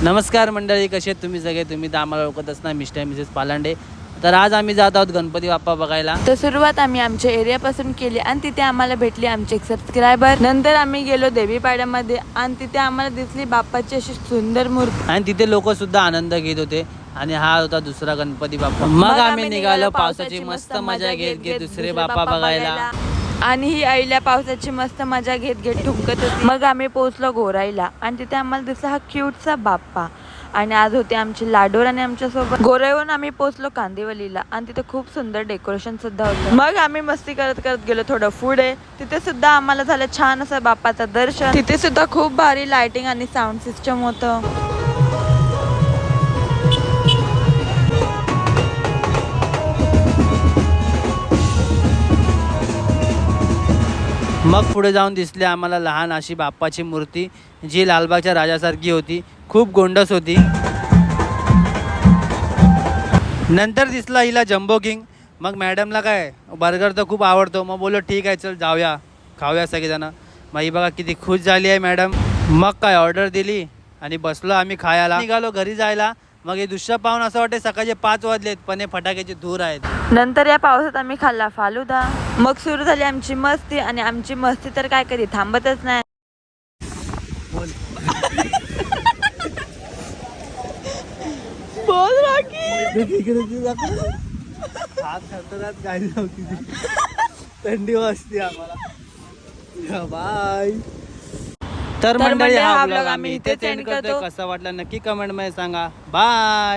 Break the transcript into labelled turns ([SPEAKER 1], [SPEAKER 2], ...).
[SPEAKER 1] नमस्कार मंडळी, कसे आहेत तुम्ही सगळे? तुम्ही तर आम्हाला ओळखत असणार मिस्टर मिसेस पालांडे. तर आज आम्ही जात आहोत गणपती बाप्पा बघायला.
[SPEAKER 2] तर सुरुवात आम्ही आमच्या एरियापासून केली आणि तिथे आम्हाला भेटली आमचे एक सबस्क्रायबर. नंतर आम्ही गेलो देवीपाड्यामध्ये आणि तिथे आम्हाला दिसली बाप्पाची अशी सुंदर मूर्ती
[SPEAKER 1] आणि तिथे लोक सुद्धा आनंद घेत होते. आणि हा होता दुसरा गणपती बाप्पा. मग आम्ही निघालो पावसाची मस्त मजा घेत घेत दुसरे बाप्पा बघायला.
[SPEAKER 2] आणि ही आईला पावसाची मस्त मजा घेत घेत ठुमकत होती. मग आम्ही पोहोचलो गोराईला आणि तिथे आम्हाला दिसला हा क्यूटचा बाप्पा. आणि आज होते आमचे लाडोर आणि आमच्यासोबत. गोराईवरून आम्ही पोहोचलो कांदिवलीला आणि तिथे खूप सुंदर डेकोरेशन सुद्धा होतं. मग आम्ही मस्ती करत करत गेलो थोडं पुढे. तिथे सुद्धा आम्हाला झालं छान असं बाप्पाचं दर्शन. तिथे सुद्धा खूप भारी लाइटिंग आणि साऊंड सिस्टम होतं.
[SPEAKER 1] मग पुढे जाऊन दिसली आम्हाला लहान अशी बाप्पाची मूर्ती, जी लालबागच्या राजासारखी होती. खूप गोंडस होती. नंतर दिसला हिला जम्बो किंग. मग मॅडमला काय बर्गर तर खूप आवडतो. मग बोललो ठीक आहे, चल जाऊया, खाऊया सगळेजण. मग ही बघा किती खुश झाली आहे मॅडम. मग काय ऑर्डर दिली आणि बसलो आम्ही खायला. निघालो घरी जायला. मग हे दृश्य पाहून असं वाटते सकाळचे 5 वाजलेत पण हे फटाक्याची धूर आहेत.
[SPEAKER 2] नंतर या पावसात आम्ही खाल्ला फालुदा. मग सुरू झाली आमची मस्ती आणि आमची मस्ती तर काय कधी थांबतच नाही. बोल
[SPEAKER 1] थंडी वाजते आम्हाला. बाय. तर मंडळी, हा ब्लॉग आम्ही इथेच एंड करतोय. कसा वाटला नक्की कमेंट मध्ये सांगा. बाय.